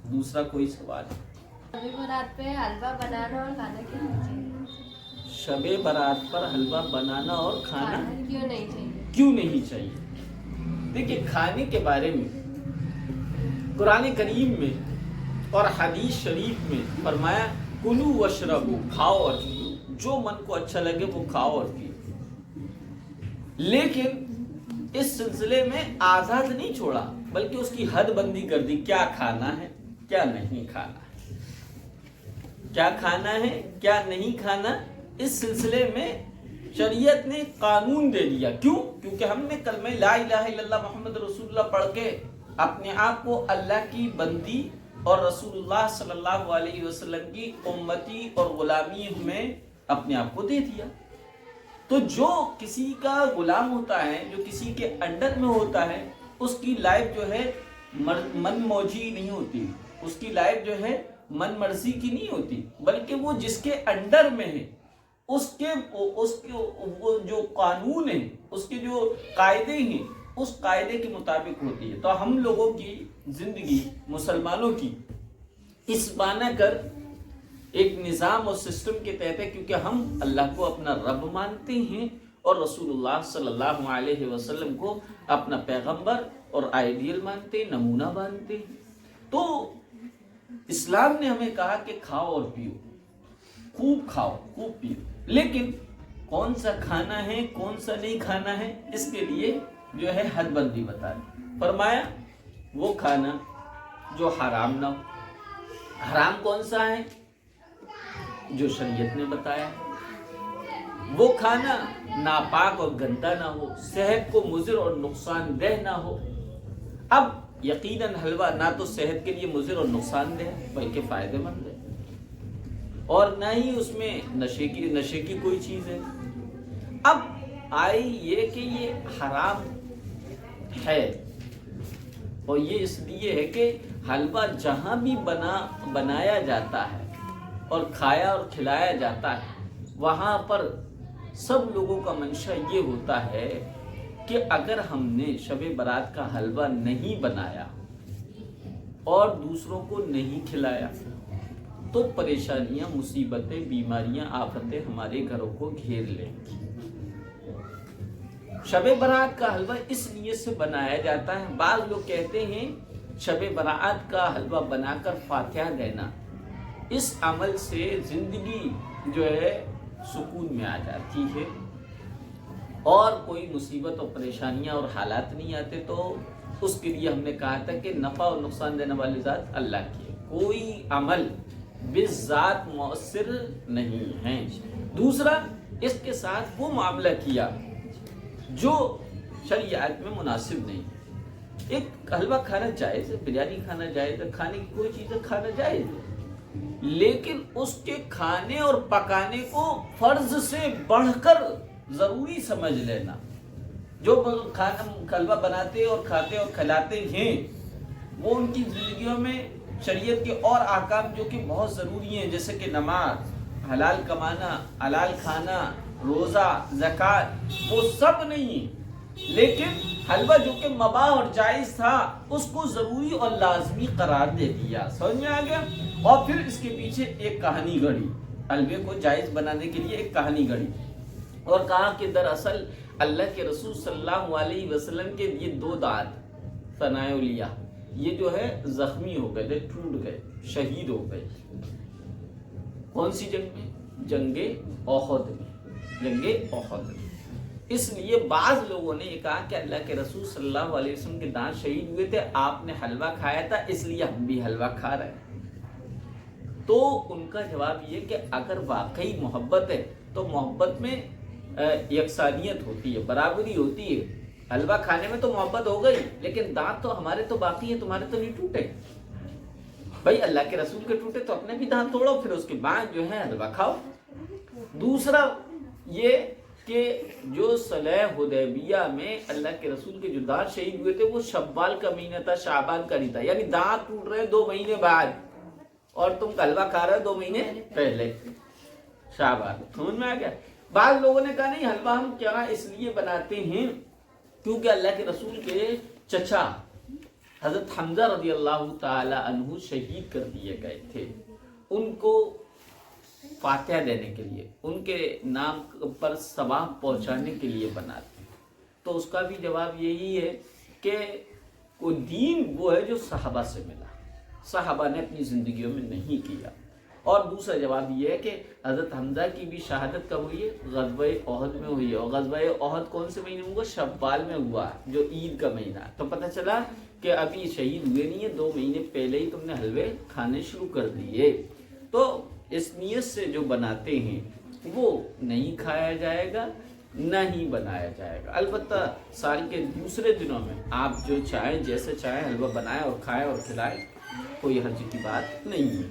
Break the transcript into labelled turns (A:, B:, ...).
A: दूसरा कोई सवाल?
B: शबे बारात पे हलवा बनाना और खाना क्यों नहीं चाहिए?
A: शबे बारात पर हलवा बनाना और खाना
B: क्यों नहीं चाहिए?
A: क्यों नहीं चाहिए? देखिए, खाने के बारे में कुरान करीम में और हदीस शरीफ में फरमाया कुलू वशरबू, खाओ और पियो, जो मन को अच्छा लगे वो खाओ और पियो। लेकिन इस सिलसिले में आजाद नहीं छोड़ा, बल्कि उसकी हद बंदी कर दी, क्या खाना है क्या नहीं खाना है, क्या खाना है क्या नहीं खाना। इस सिलसिले में शरीयत ने कानून दे दिया। क्यों? क्योंकि हमने कलमे ला इलाहा इल्लल्लाह मुहम्मद रसूलुल्लाह पढ़ के अपने आप को अल्लाह की बंदी और रसूलुल्लाह सल्लल्लाहु अलैहि वसल्लम की उम्मती और गुलामी में अपने आप को दे दिया। तो जो किसी का गुलाम होता है, जो किसी के अंडर में होता है, उसकी लाइफ जो है मन मौजी नहीं होती, उसकी लाइफ जो है मन मर्जी की नहीं होती, बल्कि वो जिसके अंडर में है उसके वो जो कानून है, उसके जो कायदे हैं, उस कायदे के मुताबिक होती है। तो हम लोगों की जिंदगी, मुसलमानों की, इस बाना कर एक निज़ाम और सिस्टम के तहत है, क्योंकि हम अल्लाह को अपना रब मानते हैं और रसूलुल्लाह सल्लल्लाहु अलैहि वसल्लम को अपना पैगंबर और आइडियल मानते हैं, नमूना मानते हैं। तो इस्लाम ने हमें कहा कि खाओ और पियो, खूब खाओ खूब पियो, लेकिन कौन सा खाना है कौन सा नहीं खाना है, इसके लिए जो है हद बंदी बता दी। फरमाया वो खाना जो हराम ना हो। हराम कौन सा है? जो शरीयत ने बताया। वो खाना नापाक और गंदा ना हो, सेहत को मुज़िर और नुकसानदेह ना हो। अब यकीनन हलवा ना तो सेहत के लिए मुज़िर और नुकसानदेह बल्कि फ़ायदेमंद है, और ना ही उसमें नशे की कोई चीज़ है। अब आई ये कि ये हराम है, और ये इसलिए है कि हलवा जहाँ भी बनाया जाता है और खाया और खिलाया जाता है, वहाँ पर सब लोगों का मंशा ये होता है कि अगर हमने शबे बारात का हलवा नहीं बनाया और दूसरों को नहीं खिलाया तो परेशानियां, मुसीबतें, बीमारियां, आफतें हमारे घरों को घेर लेंगी। शबे बारात का हलवा इस नियत से बनाया जाता है। बाज़ लोग कहते हैं शबे बारात का हलवा बनाकर फातिहा देना, इस अमल से जिंदगी जो है सुकून में आ जाती है और कोई मुसीबत और परेशानियां और हालात नहीं आते। तो उसके लिए हमने कहा था कि नफ़ा और नुकसान देने वाली ज़ात अल्लाह की है, कोई अमल बिज़ात मौसर नहीं है। दूसरा, इसके साथ वो मामला किया जो शरीयत में मुनासिब नहीं। एक हलवा खाना जायज़ है, बिरयानी खाना जायज़ है, खाने की कोई चीज़ खाना जायज़ है, लेकिन उसके खाने और पकाने को फर्ज से बढ़कर जरूरी समझ लेना। जो खाना हलवा बनाते और खाते और खिलाते हैं, वो उनकी जिंदगियों में शरीयत के और अहकाम जो कि बहुत ज़रूरी हैं, जैसे कि नमाज, हलाल कमाना, हलाल खाना, रोज़ा, ज़कात, वो सब नहीं है। लेकिन हलवा जो कि मबाह और जायज़ था, उसको ज़रूरी और लाजमी करार दे दिया। समझ में आ गया? और फिर इसके पीछे एक कहानी गढ़ी, हलवे को जायज़ बनाने के लिए एक कहानी गढ़ी और कहा कि दरअसल अल्लाह के रसूल सल्लल्लाहु अलैहि वसल्लम के ये दो दांत सनायुलिया, ये जो है जख्मी हो गए, टूट गए, शहीद हो गए। कौन सी जंग में? जंगे ओहद में, जंगे ओहद में। इसलिए बाज़ लोगों ने ये कहा कि अल्लाह के रसूल सल्लल्लाहु अलैहि वसल्लम के दांत शहीद हुए थे, आपने हलवा खाया था, इसलिए हम भी हलवा खा रहे हैं। तो उनका जवाब ये कि अगर वाकई मोहब्बत है तो मोहब्बत में यकसानियत होती है, बराबरी होती है। हलवा खाने में तो मोहब्बत हो गई, लेकिन दांत तो हमारे तो बाकी हैं, तुम्हारे तो नहीं टूटे। भाई अल्लाह के रसूल के टूटे तो अपने भी दांत तोड़ो, फिर उसके बाद जो है हलवा खाओ। दूसरा ये कि जो सलह हुदैबिया में अल्लाह के रसूल के जो दांत शहीद हुए थे वो शव्वाल का महीना था, शाबान का नहीं था। यानी दांत टूट रहे 2 महीने बाद और तुम हलवा खा रहे हो 2 महीने पहले, शाबान। समझ में आ गया? बाद लोगों ने कहा नहीं, हलवा हम क्या इसलिए बनाते हैं क्योंकि अल्लाह के रसूल के चचा حضرت حمزہ رضی اللہ تعالی عنہ شہید کر دیے گئے تھے، ان کو فاتحہ دینے کے لیے، ان کے نام پر ثواب پہنچانے کے لیے بناتے ہیں۔ تو اس کا بھی جواب یہی ہے کہ وہ دین وہ ہے جو صحابہ سے ملا، صحابہ نے اپنی زندگیوں میں نہیں کیا۔ اور دوسرا جواب یہ ہے کہ حضرت حمزہ کی بھی شہادت کب ہوئی ہے؟ غزوہ احد میں ہوئی ہے، اور غزوہ احد کون سے مہینے ہوا؟ شوال میں ہوا، جو عید کا مہینہ۔ تو پتہ چلا کہ ابھی شہید ہوئے نہیں ہیں، 2 مہینے پہلے ہی تم نے حلوے کھانے شروع کر دیے۔ تو اس نیت سے جو بناتے ہیں وہ نہیں کھایا جائے گا، نہ ہی بنایا جائے گا۔ البتہ سال کے دوسرے دنوں میں آپ جو چاہیں، جیسے چاہیں حلوہ بنائیں اور کھائیں اور کھلائیں، کوئی حرج کی بات نہیں ہے۔